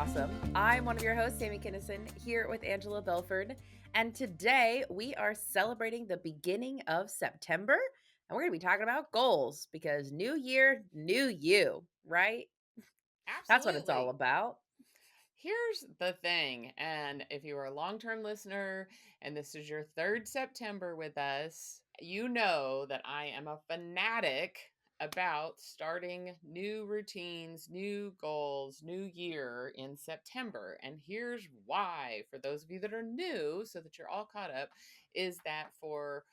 Awesome. I'm one of your hosts, Sami Kinnison, here with Angela Belford. And today we are celebrating the beginning of September. And we're going to be talking about goals because new year, new you, right? That's what it's all Absolutely. about. Here's the thing. And if you are a long term listener and this is your third September with us, you know that I am a fanatic about starting new routines, new goals, new year in September. And here's why, for those of you that are new, so that you're all caught up, is that for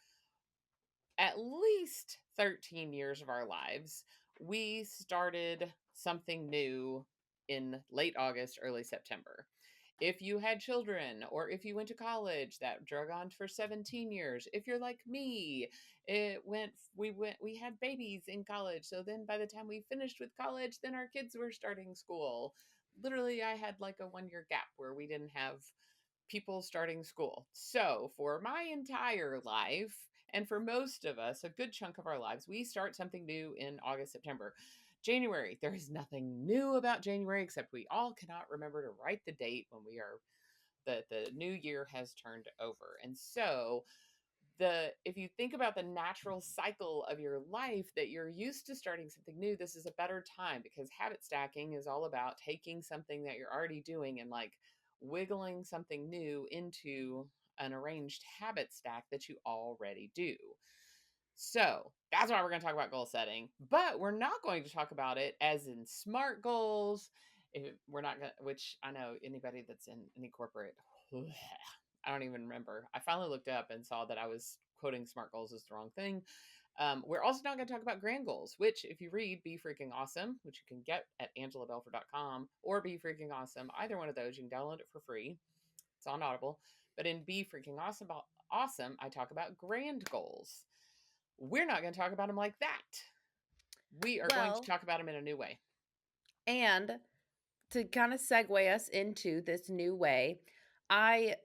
at least 13 years of our lives, we started something new in late August, early September. If you had children or if you went to college, that drug on for 17 years. If you're like me, we had babies in college. So then by the time we finished with college, then our kids were starting school. Literally, I had like a 1 year gap where we didn't have people starting school. So, for my entire life, and for most of us, a good chunk of our lives, we start something new in August, September. January, there is nothing new about January except we all cannot remember to write the date when the new year has turned over. And so, the if you think about the natural cycle of your life that you're used to starting something new, this is a better time because habit stacking is all about taking something that you're already doing and like wiggling something new into an arranged habit stack that you already do. So that's why we're going to talk about goal setting, but we're not going to talk about it as in smart goals. If we're not going to, which I know anybody that's in any corporate, I don't even remember. I finally looked up and saw that I was quoting smart goals as the wrong thing. We're also not going to talk about grand goals, which, if you read Be Freaking Awesome, which you can get at angelabelford.com or Be Freaking Awesome, either one of those, you can download it for free. It's on Audible. But in Be Freaking Awesome, I talk about grand goals. We're not going to talk about them like that. We are going to Well, talk about them in a new way. and to kind of segue us into this new way, I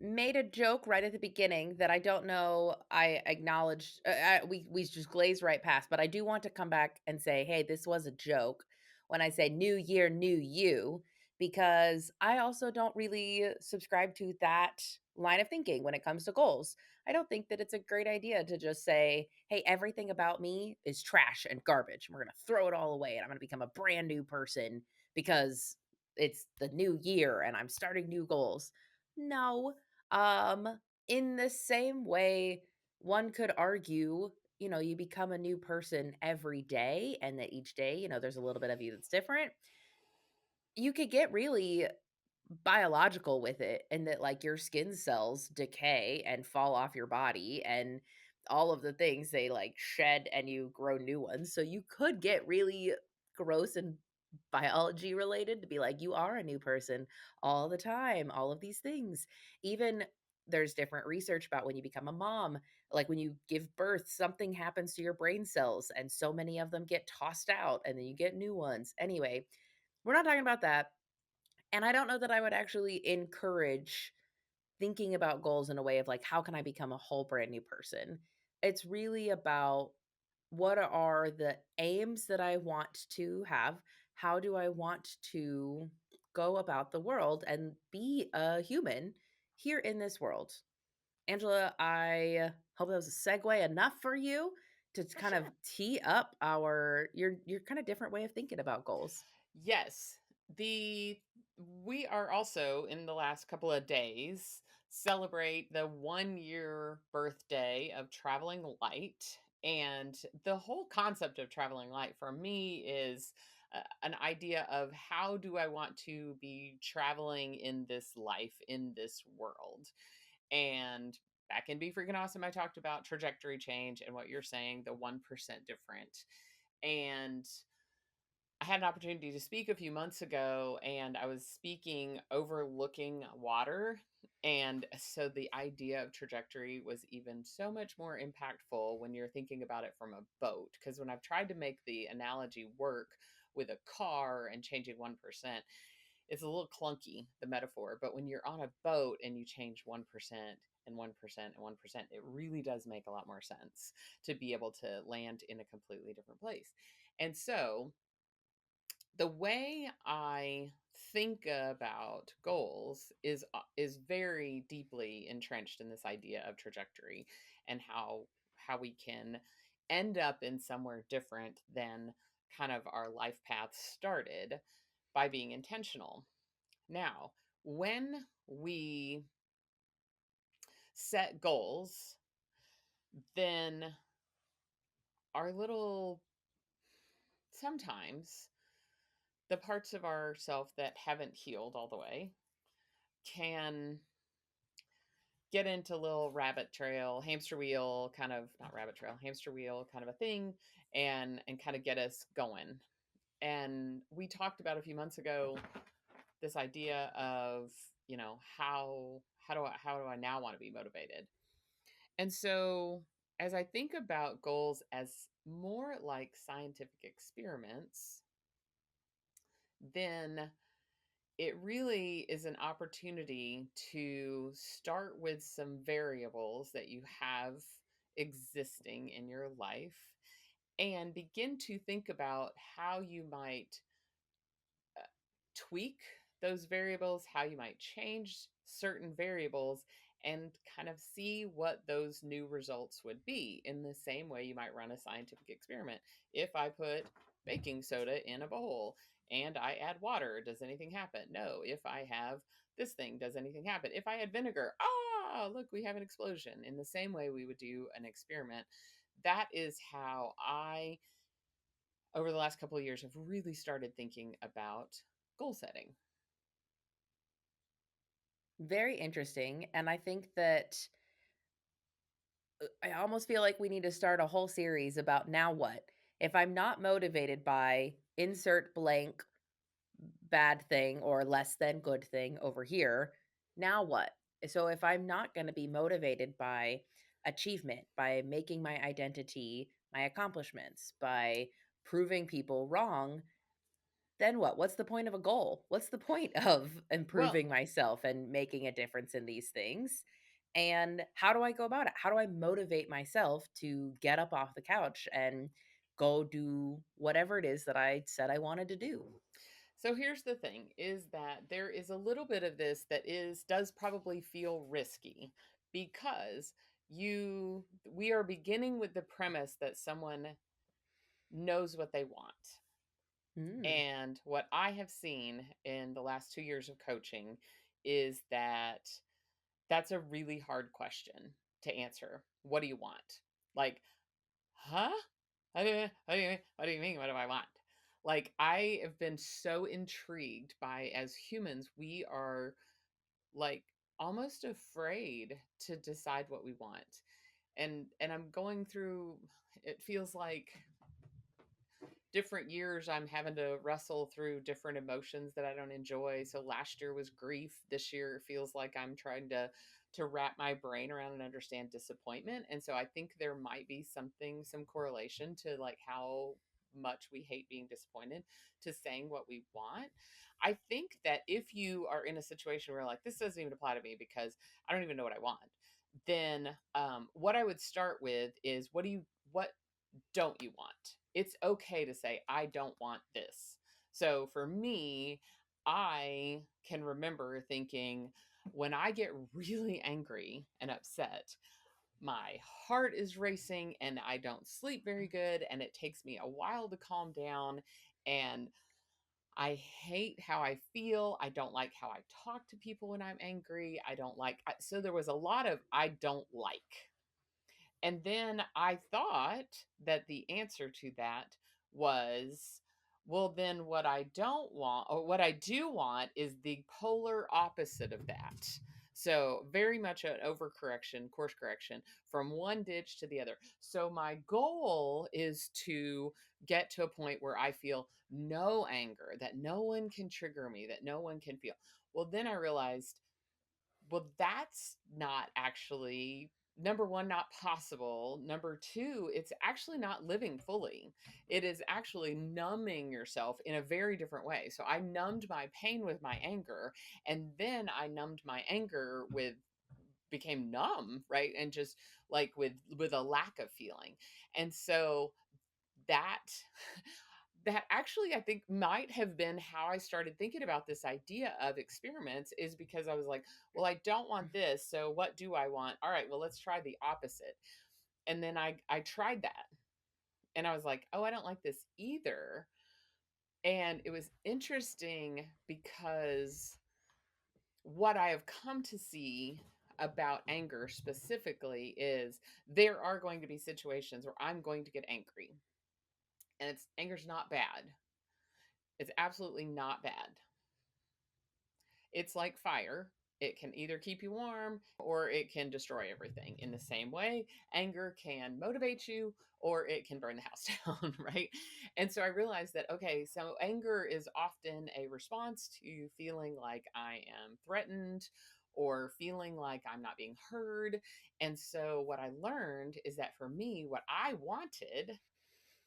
made a joke right at the beginning that I don't know I acknowledged. We just glazed right past, but I do want to come back and say, hey, this was a joke when I say new year, new you, because I also don't really subscribe to that line of thinking when it comes to goals. I don't think that it's a great idea to just say, hey, everything about me is trash and garbage. We're going to throw it all away and I'm going to become a brand new person because it's the new year and I'm starting new goals. No. Um in the same way one could argue, you become a new person every day and that each day, there's a little bit of you that's different. You could get really biological with it and that like your skin cells decay and fall off your body and all of the things they like shed and you grow new ones. So you could get really gross and biology related to be like you are a new person all the time, all of these things. Even there's different research about when you become a mom, like when you give birth, something happens to your brain cells and so many of them get tossed out and then you get new ones. Anyway, we're not talking about that. And I don't know that I would actually encourage thinking about goals in a way of like, how can I become a whole brand new person? It's really about what are the aims that I want to have? How do I want to go about the world and be a human here in this world? Angela, I hope that was a segue enough for you to For kind of sure. tee up your kind of different way of thinking about goals. Yes. The We are also in the last couple of days celebrate the 1 year birthday of traveling light. And the whole concept of traveling light for me is an idea of how do I want to be traveling in this life, in this world. And back in Be Freaking Awesome, I talked about trajectory change and what you're saying, the 1% different. And I had an opportunity to speak a few months ago, and I was speaking overlooking water. And so the idea of trajectory was even so much more impactful when you're thinking about it from a boat. Because when I've tried to make the analogy work with a car and changing 1%, it's a little clunky, the metaphor. But when you're on a boat and you change 1% and 1% and 1%, it really does make a lot more sense to be able to land in a completely different place. And so The way I think about goals is very deeply entrenched in this idea of trajectory and how we can end up in somewhere different than kind of our life path started by being intentional. Now, when we set goals, then our little sometimes the parts of ourself that haven't healed all the way can get into little rabbit trail, hamster wheel, kind of not rabbit trail, hamster wheel kind of a thing, and kind of get us going. And we talked about a few months ago this idea of, how do I now want to be motivated? And so as I think about goals as more like scientific experiments, then it really is an opportunity to start with some variables that you have existing in your life and begin to think about how you might tweak those variables, how you might change certain variables, and kind of see what those new results would be in the same way you might run a scientific experiment. If I put baking soda in a bowl and I add water, does anything happen? No. If I have this thing, does anything happen? If I add vinegar, look, we have an explosion. In the same way we would do an experiment. That is how I, over the last couple of years, have really started thinking about goal setting. Very interesting. And I think that I almost feel like we need to start a whole series about now what? If I'm not motivated by insert blank bad thing or less than good thing over here, now what? So if I'm not going to be motivated by achievement, by making my identity my accomplishments, by proving people wrong, then what? What's the point of a goal? What's the point of Well, improving myself and making a difference in these things? And how do I go about it? How do I motivate myself to get up off the couch and go do whatever it is that I said I wanted to do? so here's the thing is that there is a little bit of this that is does probably feel risky because you we are beginning with the premise that someone knows what they want. Mm. And what I have seen in the last 2 years of coaching is that that's a really hard question to answer. What do you want? Like, huh? What do you mean? What do I want? Like, I have been so intrigued by, as humans, we are like almost afraid to decide what we want. And I'm going through, it feels like different years I'm having to wrestle through different emotions that I don't enjoy. So last year was grief. This year it feels like I'm trying to wrap my brain around and understand disappointment. And so I think there might be some correlation to like how much we hate being disappointed to saying what we want. I think that if you are in a situation where like this doesn't even apply to me because I don't even know what I want, then what I would start with is what don't you want? It's okay to say, I don't want this. So for me, I can remember thinking, when I get really angry and upset, my heart is racing and I don't sleep very good. And it takes me a while to calm down. And I hate how I feel. I don't like how I talk to people when I'm angry. I don't like, so there was a lot of I don't like. And then I thought that the answer to that was, well, then what I don't want, or what I do want, is the polar opposite of that. So, very much an overcorrection, course correction from one ditch to the other. So, my goal is to get to a point where I feel no anger, that no one can trigger me, that no one can feel. Well, then I realized, well, that's not actually, number one, not possible. Number two, it's actually not living fully. It is actually numbing yourself in a very different way. So I numbed my pain with my anger, and then I numbed my anger with became numb, right? And just like with a lack of feeling. And so that that actually I think might have been how I started thinking about this idea of experiments, is because I was like, well, I don't want this. So what do I want? All right, well, let's try the opposite. And then I tried that, and I was like, oh, I don't like this either. And it was interesting because what I have come to see about anger specifically is there are going to be situations where I'm going to get angry. And it's anger's not bad. It's absolutely not bad. It's like fire. It can either keep you warm or it can destroy everything. In the same way, anger can motivate you or it can burn the house down, right? And so I realized that, okay, so anger is often a response to feeling like I am threatened or feeling like I'm not being heard. And so what I learned is that for me, what I wanted,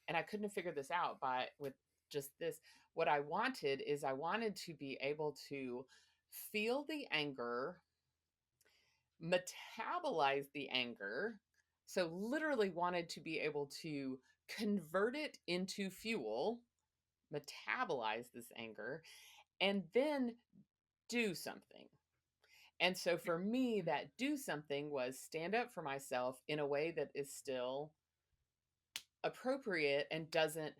and I couldn't have figured this out by with just this, what I wanted is I wanted to be able to feel the anger, metabolize the anger. So literally wanted to be able to convert it into fuel, metabolize this anger, and then do something. And so for me, that do something was stand up for myself in a way that is still appropriate and doesn't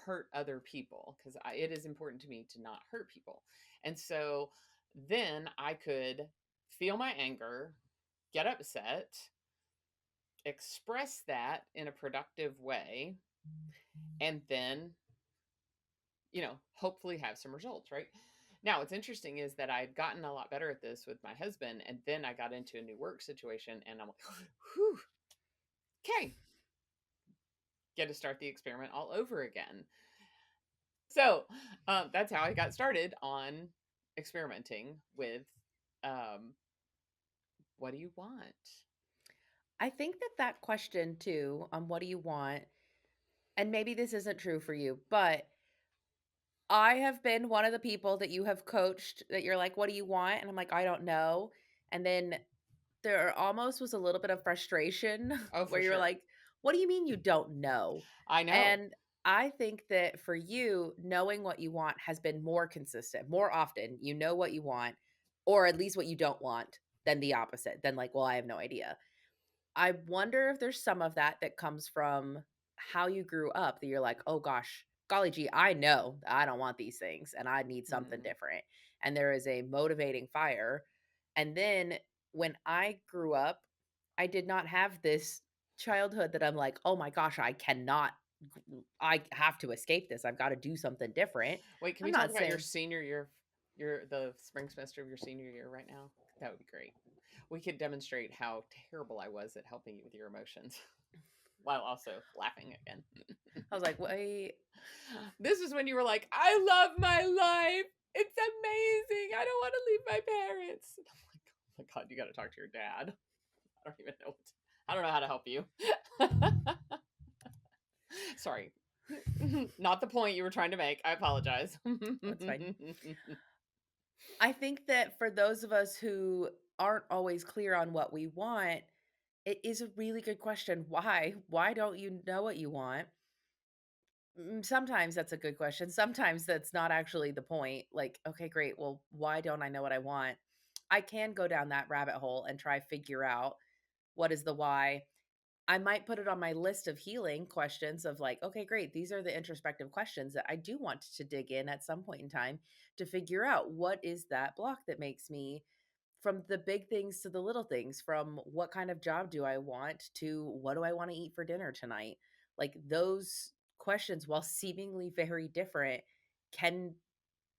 hurt other people, because it is important to me to not hurt people. And so then I could feel my anger, get upset, express that in a productive way, and then, hopefully have some results, right? Now, what's interesting is that I'd gotten a lot better at this with my husband, and then I got into a new work situation, and I'm like, whew, okay, get to start the experiment all over again. So that's how I got started on experimenting with um, what do you want? I think that that question too, what do you want? And maybe this isn't true for you, but I have been one of the people that you have coached that you're like, "What do you want?" And I'm like, "I don't know." And then there almost was a little bit of frustration Oh, where for you're sure. like, "What do you mean you don't know?" I know. And I think that for you, knowing what you want has been more consistent. More often, you know what you want, or at least what you don't want, than the opposite, than like, "Well, I have no idea." I wonder if there's some of that that comes from how you grew up that you're like, "Oh gosh, golly gee, I know that I don't want these things and I need something Mm. different." And there is a motivating fire. And then when I grew up, I did not have this childhood that I'm like, "Oh my gosh, I cannot I have to escape this. I've got to do something different." Wait, can I'm we talk not about your saying senior year, your the spring semester of your senior year right now? That would be great. We could demonstrate how terrible I was at helping you with your emotions while also laughing again. I was like, "Wait, This is when you were like, I love my life. It's amazing. I don't want to leave my parents. And I'm like, oh my God, you got to talk to your dad. I don't even know. I don't know how to help you. Sorry. Not the point you were trying to make. I apologize. that's fine." I think that for those of us who aren't always clear on what we want, it is a really good question. Why? Why don't you know what you want? Sometimes that's a good question. Sometimes that's not actually the point. Like, okay, great. Well, why don't I know what I want? I can go down that rabbit hole and try figure out what is the why. I might put it on my list of healing questions of like, okay, great. These are the introspective questions that I do want to dig in at some point in time to figure out what is that block that makes me, from the big things to the little things, from what kind of job do I want to what do I want to eat for dinner tonight? Like those questions, while seemingly very different, can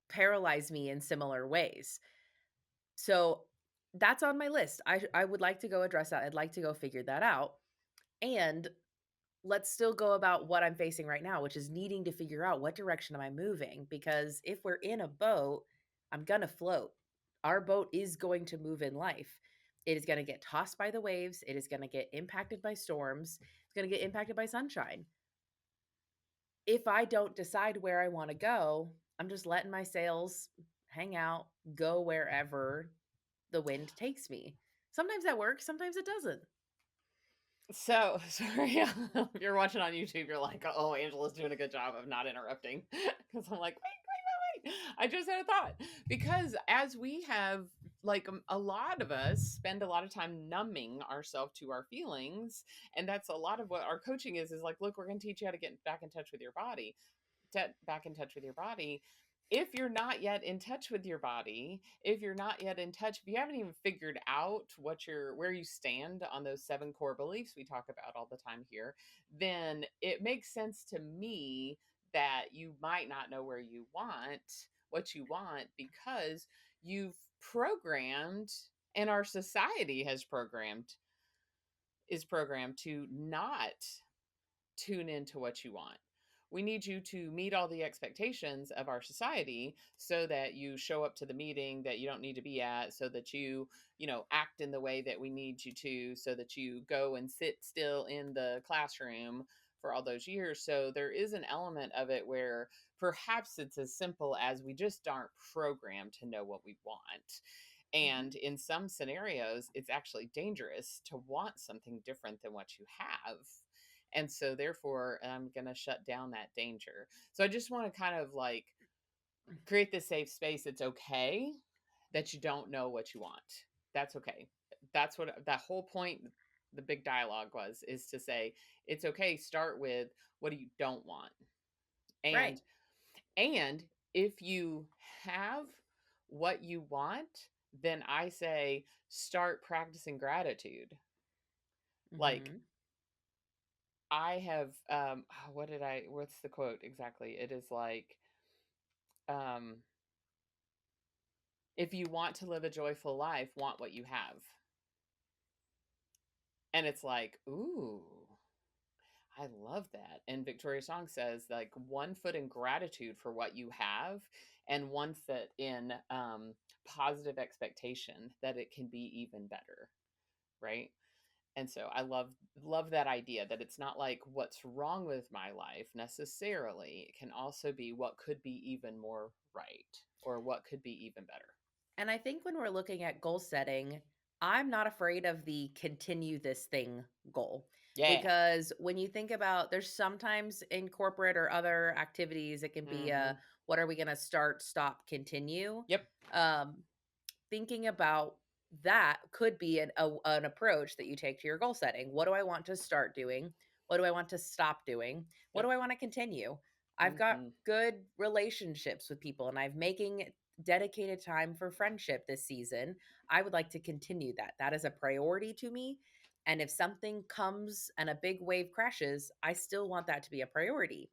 paralyze me in similar ways. So that's on my list. I would like to go address that. I'd like to go figure that out. And let's still go about what I'm facing right now, which is needing to figure out what direction am I moving? Because if we're in a boat, I'm going to float. Our boat is going to move in life. It is going to get tossed by the waves. It is going to get impacted by storms. It's going to get impacted by sunshine. If I don't decide where I want to go, I'm just letting my sails hang out, go wherever the wind takes me. Sometimes that works, sometimes it doesn't. So, sorry, if you're watching on YouTube, you're like, "Oh, Angela's doing a good job of not interrupting," because I'm like, "Wait, wait, wait, wait, I just had a thought." Because as we have, like, a lot of us spend a lot of time numbing ourselves to our feelings, and that's a lot of what our coaching is like, "Look, we're gonna teach you how to get back in touch with your body." Back in touch with your body. If you're not yet in touch with your body, if you're not yet in touch, if you haven't even figured out where you stand on those seven core beliefs we talk about all the time here, then it makes sense to me that you might not know what you want, because you've programmed, and our society is programmed to not tune into what you want. We need you to meet all the expectations of our society so that you show up to the meeting that you don't need to be at, so that you act in the way that we need you to, so that you go and sit still in the classroom for all those years. So there is an element of it where perhaps it's as simple as we just aren't programmed to know what we want. Mhm. And in some scenarios, it's actually dangerous to want something different than what you have. And so, therefore, I'm going to shut down that danger. So, I just want to kind of like create this safe space. It's okay that you don't know what you want. That's okay. That's what that whole point, the big dialogue was, is to say, it's okay. Start with, what do you don't want? Right. And, and if you have what you want, then I say, start practicing gratitude. Like, Mhm. I have what's the quote exactly? It is like, um if you want to live a joyful life, want what you have. And it's like, ooh, I love that. And Victoria Song says, like, one foot in gratitude for what you have, and one foot in positive expectation that it can be even better, right? And so I love that idea, that it's not like what's wrong with my life necessarily. It can also be what could be even more right, or what could be even better. And I think when we're looking at goal setting, I'm not afraid of the continue this thing goal. Yeah. Because when you think about, there's sometimes in corporate or other activities, it can be a, Mhm. what are we going to start, stop, continue? Yep. Um, Thinking about that could be an approach that you take to your goal setting. What do I want to start doing? What do I want to stop doing? What Yep. do I want to continue? I've got Mhm. good relationships with people and I'm making dedicated time for friendship this season. I would like to continue that. That is a priority to me. And if something comes and a big wave crashes, I still want that to be a priority.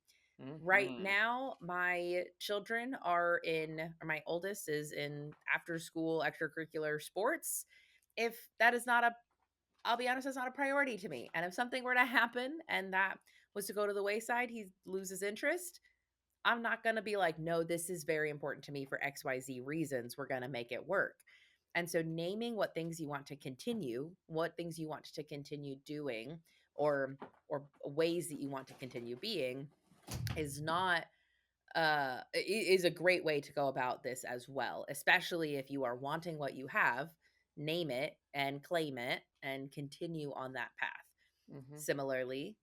Right Mhm. now, my children are in, or my oldest is in after school extracurricular sports. If that is not a, I'll be honest, that's not a priority to me. And if something were to happen and that was to go to the wayside, he loses interest, I'm not going to be like, no, this is very important to me for XYZ reasons. We're going to make it work. And so, naming what things you want to continue, what things you want to continue doing, or ways that you want to continue being, is not is a great way to go about this as well, especially if you are wanting what you have. Name it and claim it and continue on that path. Mhm. Similarly,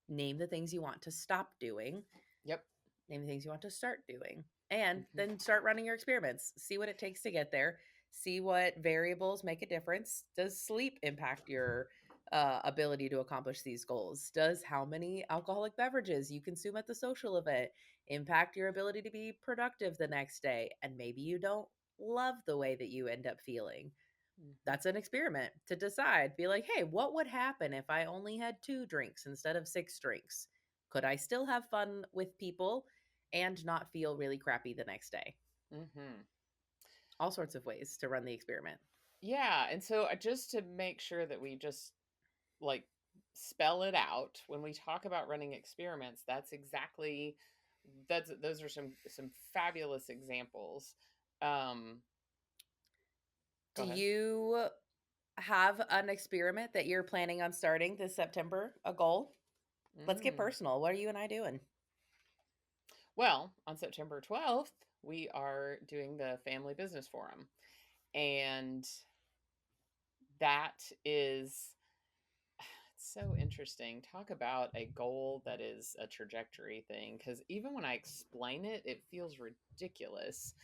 name the things you want to stop doing, Yep. name the things you want to start doing, and Mhm. then start running your experiments. See what it takes to get there. See what variables make a difference. Does sleep impact your ability to accomplish these goals? Does how many alcoholic beverages you consume at the social event impact your ability to be productive the next day? And maybe you don't love the way that you end up feeling. Mhm. That's an experiment to decide. Be like, hey, what would happen if I only had 2 drinks instead of 6 drinks? Could I still have fun with people and not feel really crappy the next day? Mhm. All sorts of ways to run the experiment. Yeah, and so, just to make sure that we just, like, spell it out when we talk about running experiments, that's those are some fabulous examples. Um Go Do ahead. you have an experiment that you're planning on starting this September? A goal? Let's get Mm. personal. What are you and I doing? Well, on September 12th, we are doing the Family Business Forum. And that is so interesting. Talk about a goal that is a trajectory thing. Because even when I explain it, it feels ridiculous.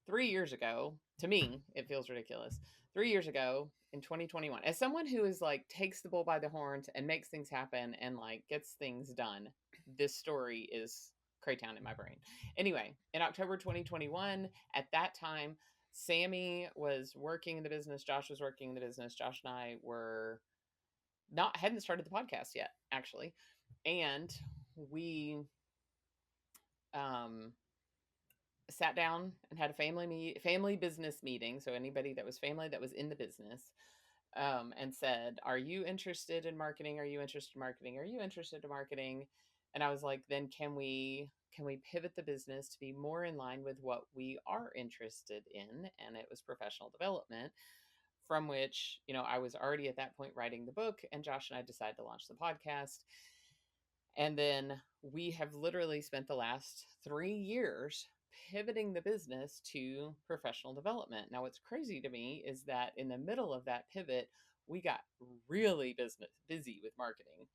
3 years ago, to me, it feels ridiculous. 3 years ago in 2021, as someone who is like takes the bull by the horns and makes things happen and like gets things done, this story is Craytown in my brain. Anyway, in October 2021, at that time, Sammy was working in the business. Josh was working in the business. Josh and I were not hadn't started the podcast yet, actually, and we um, sat down and had a family business meeting. So anybody that was family that was in the business, and said, "Are you interested in marketing? Are you interested in marketing? Are you interested in marketing?" And I was like, "Then can we pivot the business to be more in line with what we are interested in?" And it was professional development, from which, I was already at that point writing the book, and Josh and I decided to launch the podcast. And then we have literally spent the last 3 years pivoting the business to professional development. Now, what's crazy to me is that in the middle of that pivot, we got really busy with marketing.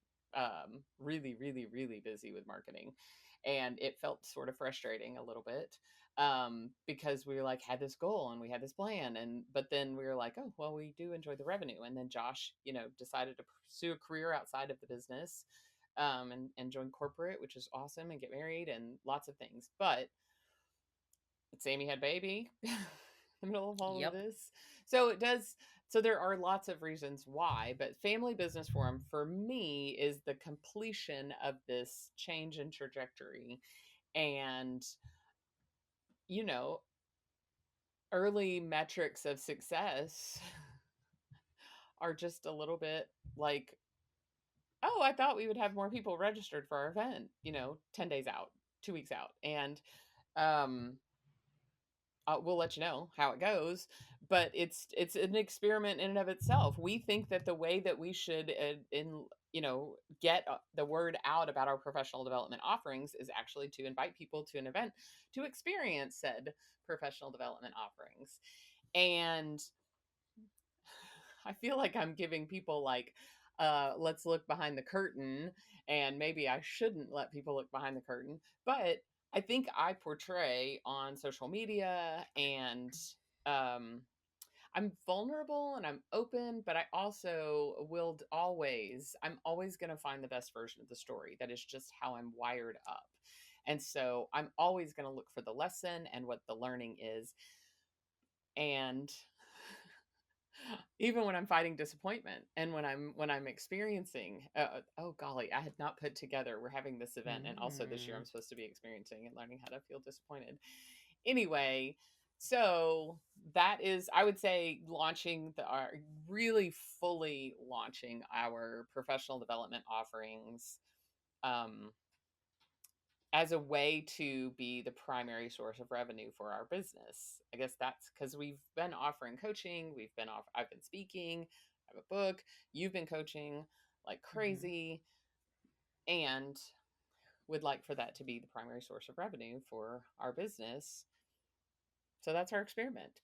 Really, really, really busy with marketing. And it felt sort of frustrating a little bit, because we were like had this goal and we had this plan, and but then we were like, oh well, we do enjoy the revenue. And then Josh, decided to pursue a career outside of the business, and join corporate, which is awesome, and get married and lots of things. But Sammy had baby in the middle of all of Yep. this. So it does. So there are lots of reasons why, but Family Business Forum for me is the completion of this change in trajectory. And, you know, early metrics of success are just a little bit like, oh, I thought we would have more people registered for our event, 10 days out, 2 weeks out. And um, we'll let you know how it goes. But it's an experiment in and of itself. We think that the way that we should, get the word out about our professional development offerings is actually to invite people to an event to experience said professional development offerings. And I feel like I'm giving people like, let's look behind the curtain, and maybe I shouldn't let people look behind the curtain, but I think I portray on social media, and um, I'm vulnerable and I'm open, but I also I'm always going to find the best version of the story. That is just how I'm wired up. And so I'm always going to look for the lesson and what the learning is. And even when I'm fighting disappointment, and when I'm experiencing, oh golly, I had not put together we're having this event, and also this year Mm, I'm supposed to be experiencing and learning how to feel disappointed. Anyway, so that is, I would say, our really fully launching our professional development offerings, um, as a way to be the primary source of revenue for our business. I guess that's because we've been offering coaching, I've been speaking, I have a book, you've been coaching like mhm. crazy, and would like for that to be the primary source of revenue for our business. So that's our experiment.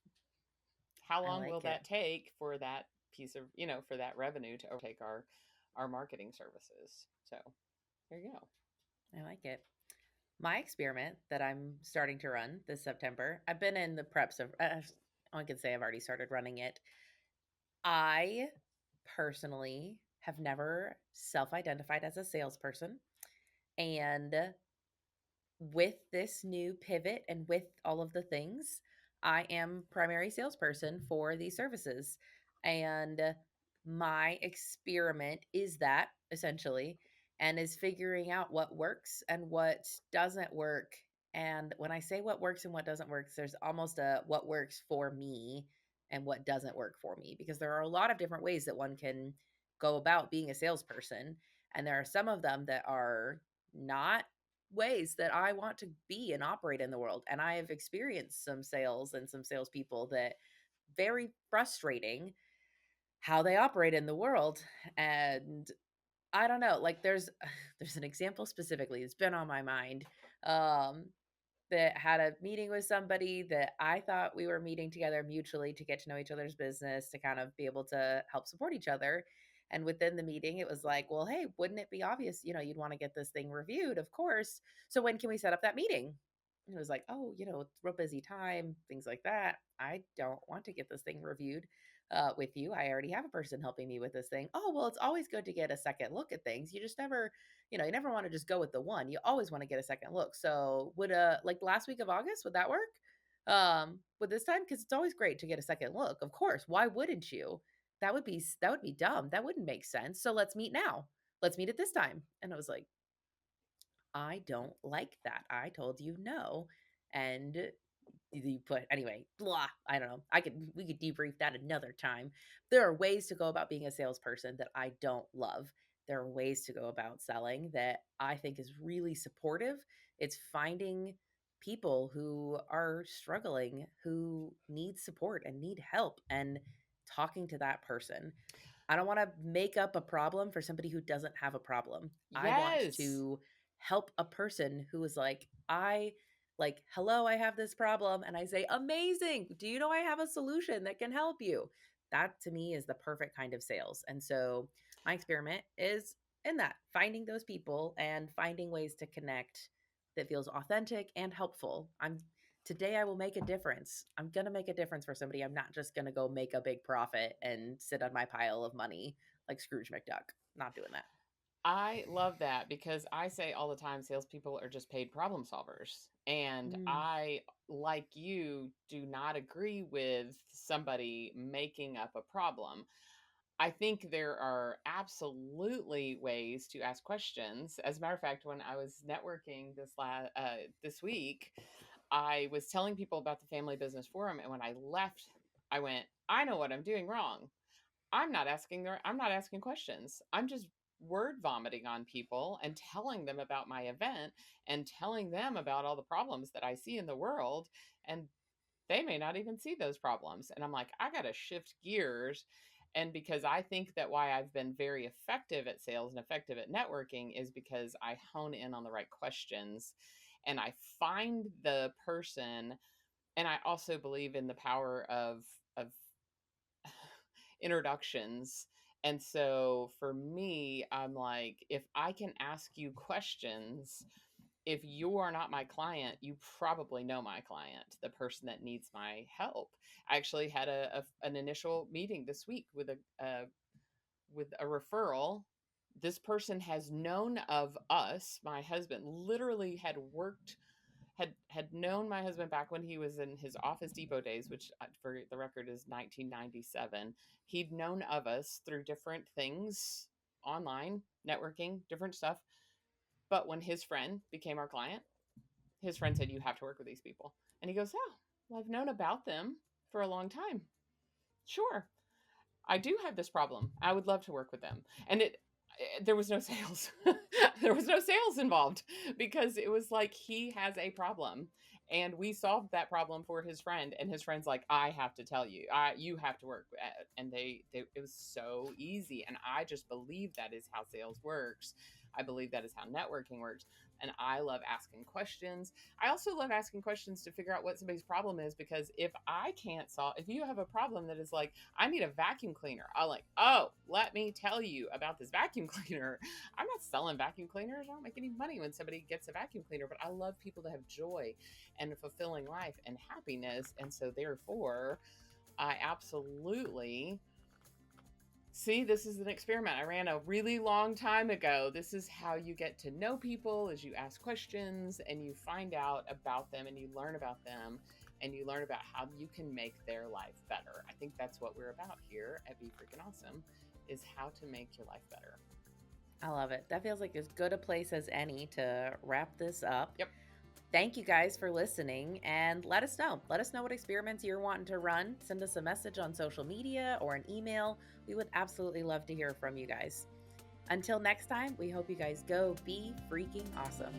How I long will like it. that take for that for that revenue to overtake our marketing services? So there you go. I like it. My experiment that I'm starting to run this September, I've been in the preps of, I can say I've already started running it. I personally have never self identified as a salesperson. And with this new pivot and with all of the things, I am primary salesperson for these services. And my experiment is that essentially, and is figuring out what works and what doesn't work. And when I say what works and what doesn't work, there's almost a what works for me and what doesn't work for me, because there are a lot of different ways that one can go about being a salesperson. And there are some of them that are not ways that I want to be and operate in the world. And I have experienced some sales and some salespeople that very frustrating how they operate in the world. And I don't know, like there's an example specifically that's been on my mind. Um that had a meeting with somebody that I thought we were meeting together mutually to get to know each other's business, to kind of be able to help support each other. And within the meeting, it was like, well, hey, wouldn't it be obvious, you'd want to get this thing reviewed, of course. So when can we set up that meeting? And it was like, oh, it's real busy time, things like that. I don't want to get this thing reviewed with you. I already have a person helping me with this thing. Oh, well, it's always good to get a second look at things. You just never, you never want to just go with the one. You always want to get a second look. So would like last week of August, would that work? With this time? Because it's always great to get a second look. Of course. Why wouldn't you? That would be dumb. That wouldn't make sense. So let's meet now. Let's meet at this time. And I was like, I don't like that. I told you no. And you put anyway, blah. I don't know. We could debrief that another time. There are ways to go about being a salesperson that I don't love. There are ways to go about selling that I think is really supportive. It's finding people who are struggling, who need support and need help, and talking to that person. I don't want to make up a problem for somebody who doesn't have a problem. I want Yes. to help a person who is like, hello, I have this problem. And I say, amazing. Do you know I have a solution that can help you? That to me is the perfect kind of sales. And so my experiment is in that, finding those people and finding ways to connect that feels authentic and helpful. Today I will make a difference. I'm going to make a difference for somebody. I'm not just going to go make a big profit and sit on my pile of money like Scrooge McDuck. Not doing that. I love that because I say all the time salespeople are just paid problem solvers. And Mm. I, like you, do not agree with somebody making up a problem. I think there are absolutely ways to ask questions. As a matter of fact, when I was networking this week, I was telling people about the Family Business Forum, and when I left, I went, I know what I'm doing wrong. I'm not asking questions. I'm just word vomiting on people and telling them about my event and telling them about all the problems that I see in the world, and they may not even see those problems. And I'm like, I got to shift gears. And because I think that why I've been very effective at sales and effective at networking is because I hone in on the right questions and I find the person. And I also believe in the power of introductions. And so for me, I'm like, if I can ask you questions, if you are not my client, you probably know my client, the person that needs my help. I actually had an initial meeting this week with a referral. This person has known of us. My husband literally had known my husband back when he was in his Office Depot days, which for the record is 1997. He'd known of us through different things, online, networking, different stuff. But when his friend became our client, his friend said, "You have to work with these people." And he goes, "Oh, well, I've known about them for a long time. Sure. I do have this problem. I would love to work with them." And there was no sales. There was no sales involved because it was like he has a problem and we solved that problem for his friend, and his friend's like, "I have to tell you. You have to work." And they it was so easy, and I just believe that is how sales works. I believe that is how networking works. And I love asking questions. I also love asking questions to figure out what somebody's problem is, because if I can't solve, if you have a problem that is like, I need a vacuum cleaner, I'm like, oh, let me tell you about this vacuum cleaner. I'm not selling vacuum cleaners. I don't make any money when somebody gets a vacuum cleaner, but I love people to have joy and a fulfilling life and happiness. And so therefore, I absolutely see, this is an experiment I ran a really long time ago. This is how you get to know people, is you ask questions and you find out about them and you learn about them and you learn about how you can make their life better. I think that's what we're about here at Be Freaking Awesome, is how to make your life better. I love it. That feels like as good a place as any to wrap this up. Yep. Thank you guys for listening, and let us know. Let us know what experiments you're wanting to run. Send us a message on social media or an email. We would absolutely love to hear from you guys. Until next time, we hope you guys go be freaking awesome.